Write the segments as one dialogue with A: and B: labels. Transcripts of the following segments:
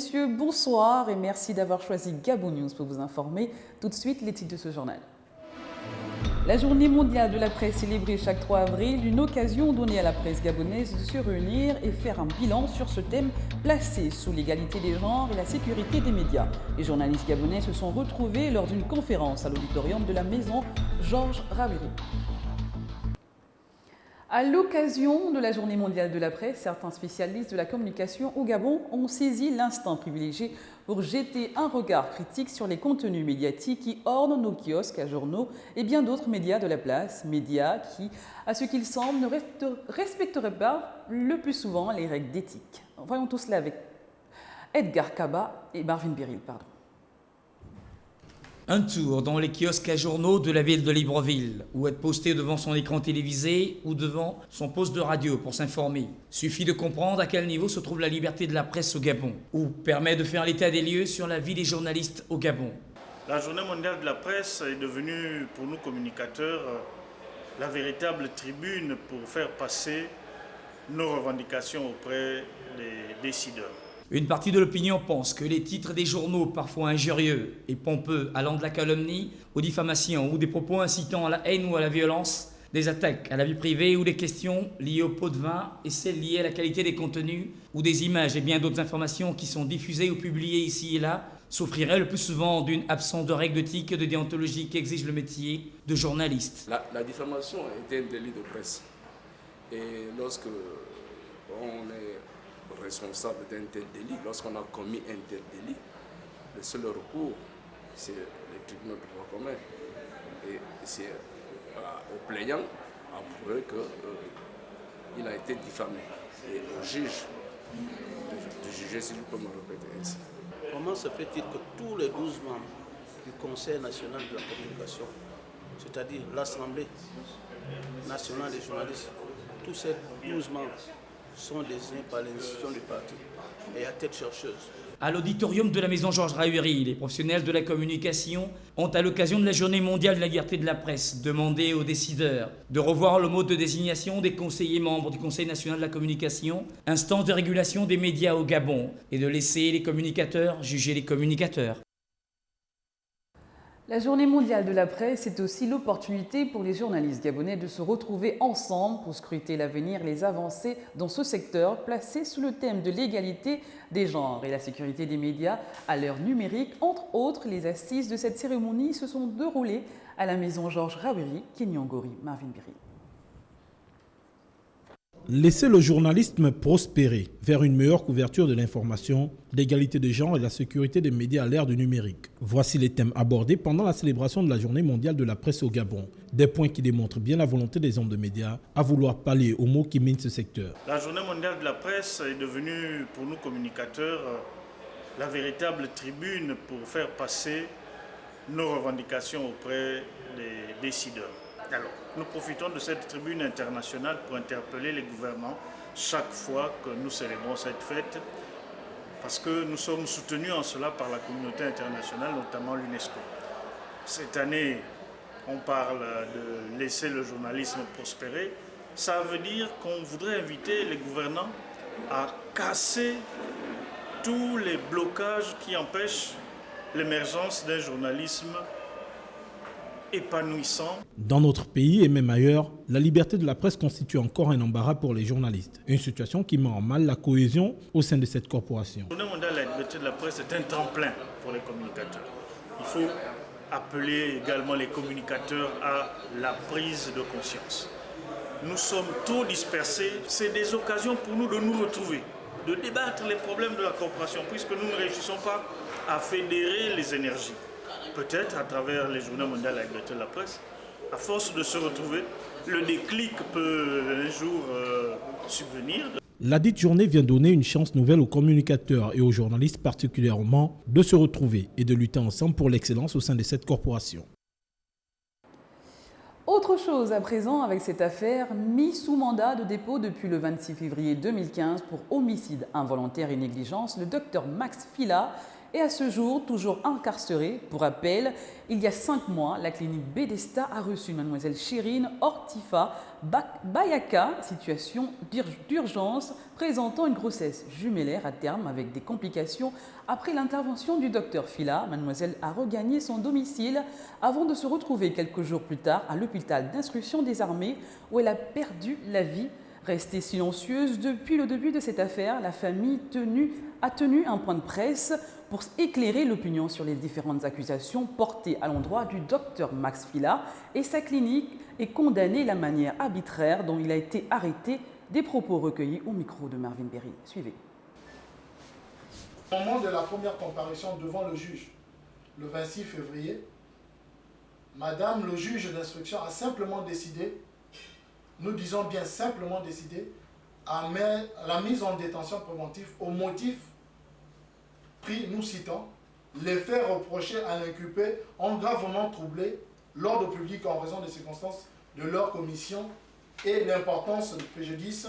A: messieurs, bonsoir et merci d'avoir choisi Gabon News pour vous informer. Tout de suite, les titres de ce journal. La journée mondiale de la presse célébrée chaque 3 avril, une occasion donnée à la presse gabonaise de se réunir et faire un bilan sur ce thème placé sous l'égalité des genres et la sécurité des médias. Les journalistes gabonais se sont retrouvés lors d'une conférence à l'auditorium de la maison Georges Rawiri. À l'occasion de la journée mondiale de la presse, certains spécialistes de la communication au Gabon ont saisi l'instant privilégié pour jeter un regard critique sur les contenus médiatiques qui ornent nos kiosques à journaux et bien d'autres médias de la place, médias qui, à ce qu'il semble, ne respecteraient pas le plus souvent les règles d'éthique. Voyons tout cela avec Edgar Kaba et Marvin Biril.
B: Un tour dans les kiosques à journaux de la ville de Libreville, ou être posté devant son écran télévisé ou devant son poste de radio pour s'informer. Suffit de comprendre à quel niveau se trouve la liberté de la presse au Gabon, ou permet de faire l'état des lieux sur la vie des journalistes au Gabon.
C: La journée mondiale de la presse est devenue, pour nous communicateurs, la véritable tribune pour faire passer nos revendications auprès des décideurs.
B: Une partie de l'opinion pense que les titres des journaux, parfois injurieux et pompeux, allant de la calomnie aux diffamations ou des propos incitant à la haine ou à la violence, des attaques à la vie privée ou des questions liées au pot de vin et celles liées à la qualité des contenus ou des images et bien d'autres informations qui sont diffusées ou publiées ici et là, souffriraient le plus souvent d'une absence de règles d'éthique et de déontologie qui exige le métier de journaliste.
D: La diffamation est un délit de presse. Et lorsque on est responsable d'un tel délit, lorsqu'on a commis un tel délit, le seul recours, c'est les tribunaux de droit commun. Et c'est au plaignant à prouver qu'il a été diffamé. Et au juge de juger, si je peux me répéter ainsi.
E: Comment se fait-il que tous les 12 membres du Conseil national de la communication, c'est-à-dire l'Assemblée nationale des journalistes, tous ces 12 membres sont désignés par les institutions du parti et à tête chercheuse.
B: À l'auditorium de la maison Georges Rawiri, les professionnels de la communication ont, à l'occasion de la journée mondiale de la liberté de la presse, demandé aux décideurs de revoir le mode de désignation des conseillers membres du Conseil national de la communication, instance de régulation des médias au Gabon, et de laisser les communicateurs juger les communicateurs.
A: La journée mondiale de la presse est aussi l'opportunité pour les journalistes gabonais de se retrouver ensemble pour scruter l'avenir et les avancées dans ce secteur placé sous le thème de l'égalité des genres et la sécurité des médias à l'ère numérique. Entre autres, les assises de cette cérémonie se sont déroulées à la maison Georges Rawiri, Kenyangori, Marvin Biril.
F: Laisser le journalisme prospérer vers une meilleure couverture de l'information, l'égalité de genre et la sécurité des médias à l'ère du numérique. Voici les thèmes abordés pendant la célébration de la journée mondiale de la presse au Gabon. Des points qui démontrent bien la volonté des hommes de médias à vouloir pallier aux maux qui minent ce secteur.
C: La journée mondiale de la presse est devenue, pour nous communicateurs, la véritable tribune pour faire passer nos revendications auprès des décideurs. Alors, nous profitons de cette tribune internationale pour interpeller les gouvernants chaque fois que nous célébrons cette fête, parce que nous sommes soutenus en cela par la communauté internationale, notamment l'UNESCO. Cette année, on parle de laisser le journalisme prospérer. Ça veut dire qu'on voudrait inviter les gouvernants à casser tous les blocages qui empêchent l'émergence d'un journalisme épanouissant.
F: Dans notre pays et même ailleurs, la liberté de la presse constitue encore un embarras pour les journalistes. Une situation qui met en mal la cohésion au sein de cette corporation.
C: La journée mondiale de la liberté de la presse est un tremplin pour les communicateurs. Il faut appeler également les communicateurs à la prise de conscience. Nous sommes trop dispersés. C'est des occasions pour nous de nous retrouver, de débattre les problèmes de la corporation, puisque nous ne réussissons pas à fédérer les énergies. Peut-être à travers les journées mondiales de la liberté de la presse, à force de se retrouver, le déclic peut un jour subvenir.
F: La dite journée vient donner une chance nouvelle aux communicateurs et aux journalistes particulièrement de se retrouver et de lutter ensemble pour l'excellence au sein de cette corporation.
A: Autre chose à présent avec cette affaire, mis sous mandat de dépôt depuis le 26 février 2015 pour homicide involontaire et négligence, le docteur Max Fila est à ce jour toujours incarcéré. Pour rappel, il y a 5 mois, la clinique Bédesta a reçu mademoiselle Chérine Ortifa Bayaka, situation d'urgence présentant une grossesse jumellaire à terme avec des complications. Après l'intervention du docteur Fila, mademoiselle a regagné son domicile avant de se retrouver quelques jours plus tard à l'hôpital d'instruction des armées où elle a perdu la vie. Restée silencieuse depuis le début de cette affaire, la famille a tenu un point de presse pour éclairer l'opinion sur les différentes accusations portées à l'endroit du docteur Max Fila et sa clinique et condamné la manière arbitraire dont il a été arrêté, des propos recueillis au micro de Marvin Berry. Suivez.
G: Au moment de la première comparution devant le juge, le 26 février, Madame le juge d'instruction a simplement décidé, nous disons bien simplement décidé, à la mise en détention préventive au motif pris, nous citons, les faits reprochés à l'inculpé ont gravement troublé l'ordre public en raison des circonstances de leur commission et l'importance du préjudice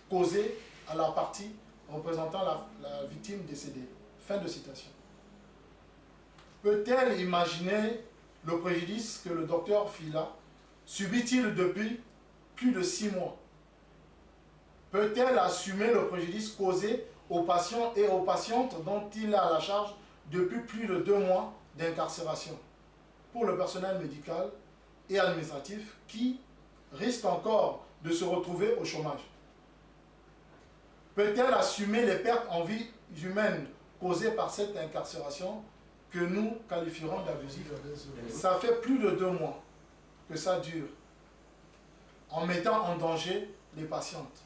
G: causé à la partie représentant la victime décédée. Fin de citation. Peut-elle imaginer le préjudice que le docteur Fila subit-il depuis plus de 6 mois? Peut-elle assumer le préjudice causé aux patients et aux patientes dont il a la charge depuis plus de 2 mois d'incarcération pour le personnel médical et administratif qui risque encore de se retrouver au chômage? Peut-elle assumer les pertes en vie humaine causées par cette incarcération que nous qualifierons d'abusive? Ça fait plus de 2 mois que ça dure, en mettant en danger les patientes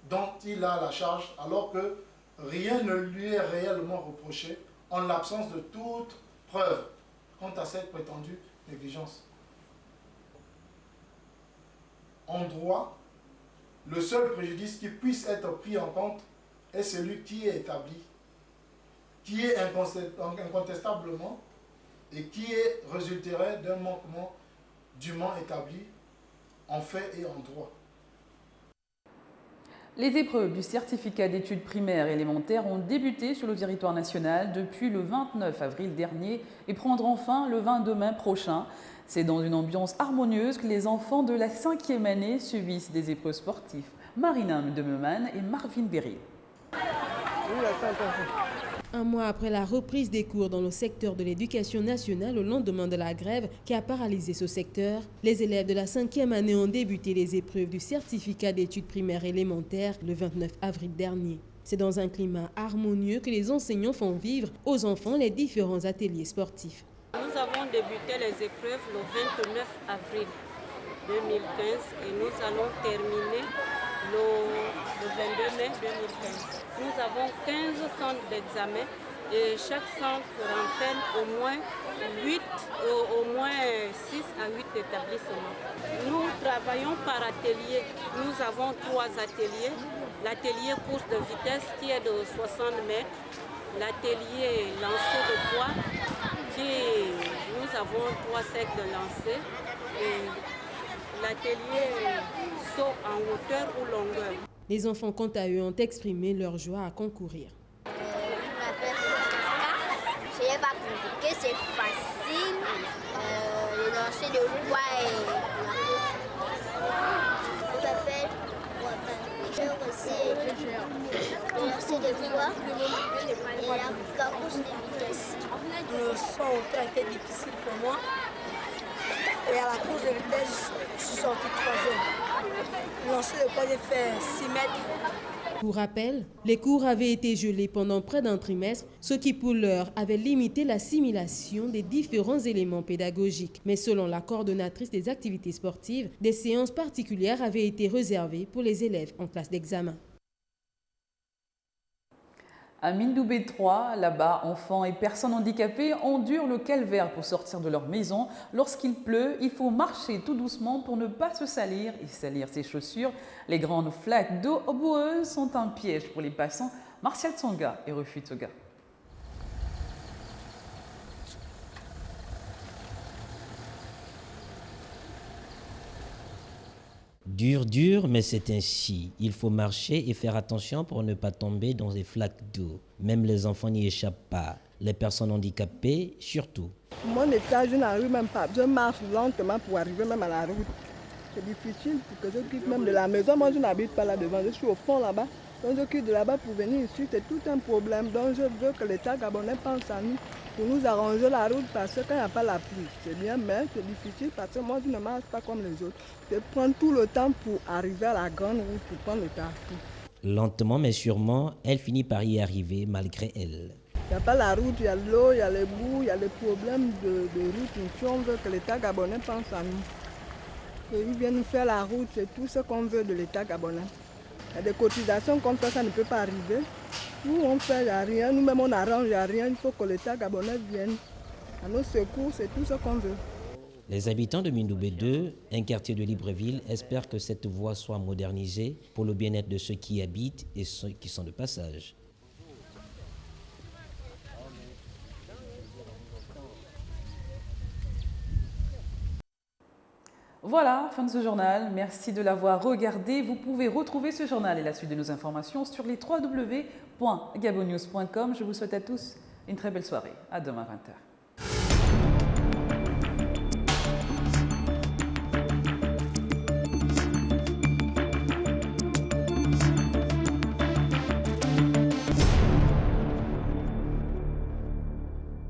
G: dont il a la charge, alors que rien ne lui est réellement reproché en l'absence de toute preuve quant à cette prétendue négligence. En droit, le seul préjudice qui puisse être pris en compte est celui qui est établi, qui est incontestablement et qui résulterait d'un manquement dûment établi en fait et en droit.
A: Les épreuves du certificat d'études primaires et élémentaires ont débuté sur le territoire national depuis le 29 avril dernier et prendront fin le 22 mai prochain. C'est dans une ambiance harmonieuse que les enfants de la 5e année subissent des épreuves sportives. Marina Dememan et Marvin Berry.
H: Un mois après la reprise des cours dans le secteur de l'éducation nationale au lendemain de la grève qui a paralysé ce secteur, les élèves de la 5e année ont débuté les épreuves du certificat d'études primaires élémentaires le 29 avril dernier. C'est dans un climat harmonieux que les enseignants font vivre aux enfants les différents ateliers sportifs.
I: Nous avons débuté les épreuves le 29 avril 2015 et nous allons terminer le 22 mai 2015. Nous avons 15 centres d'examen et chaque centre renferme au moins 6 à 8 établissements. Nous travaillons par atelier. Nous avons 3 ateliers. L'atelier course de vitesse qui est de 60 mètres, l'atelier lancer de poids nous avons 3 sets de lancer et l'atelier saut en hauteur ou longueur.
H: Les enfants, quant à eux, ont exprimé leur joie à concourir.
J: Je m'appelle Francesca. Ce n'est pas compliqué, c'est facile. Le lancer de poids et je m'appelle je aussi le lancer de poids et la course de vitesse.
K: Le saut a été difficile pour moi. Et à la course de vitesse, je suis sorti 3e. Lancer de poids, j'ai fait 6 mètres.
H: Pour rappel, les cours avaient été gelés pendant près d'un trimestre, ce qui pour l'heure avait limité l'assimilation des différents éléments pédagogiques. Mais selon la coordonnatrice des activités sportives, des séances particulières avaient été réservées pour les élèves en classe d'examen.
A: À Mindoubé 3, là-bas, enfants et personnes handicapées endurent le calvaire pour sortir de leur maison. Lorsqu'il pleut, il faut marcher tout doucement pour ne pas se salir et salir ses chaussures. Les grandes flaques d'eau boueuses sont un piège pour les passants. Martial Tsonga et Rufi Toga.
L: Du Dur, mais c'est ainsi. Il faut marcher et faire attention pour ne pas tomber dans des flaques d'eau. Même les enfants n'y échappent pas. Les personnes handicapées, surtout.
M: Mon état, je n'arrive même pas. Je marche lentement pour arriver même à la route. C'est difficile pour que je quitte même de la maison. Moi, je n'habite pas là devant. Je suis au fond là-bas. Donc, je quitte de là-bas pour venir ici. C'est tout un problème. Donc, je veux que l'État gabonais pense à nous pour nous arranger la route parce que quand il n'y a pas la pluie, c'est bien, mais c'est difficile parce que moi, je ne marche pas comme les autres. Je prends tout le temps pour arriver à la grande route pour prendre le parcours.
L: Lentement mais sûrement, elle finit par y arriver malgré elle.
M: Il n'y a pas la route, il y a l'eau, il y a les boues, il y a les problèmes de route. Si on veut que l'État gabonais pense à nous, qu'ils viennent nous faire la route, c'est tout ce qu'on veut de l'État gabonais. Il y a des cotisations comme ça ne peut pas arriver. Nous, on fait, il n'y a rien. Nous-mêmes, on arrange, il n'y a rien. Il faut que l'État gabonais vienne à nos secours, c'est tout ce qu'on veut.
L: Les habitants de Mindoubé 2, un quartier de Libreville, espèrent que cette voie soit modernisée pour le bien-être de ceux qui y habitent et ceux qui sont de passage.
A: Voilà, fin de ce journal. Merci de l'avoir regardé. Vous pouvez retrouver ce journal et la suite de nos informations sur les www.gabonnews.com. Je vous souhaite à tous une très belle soirée. À demain 20h.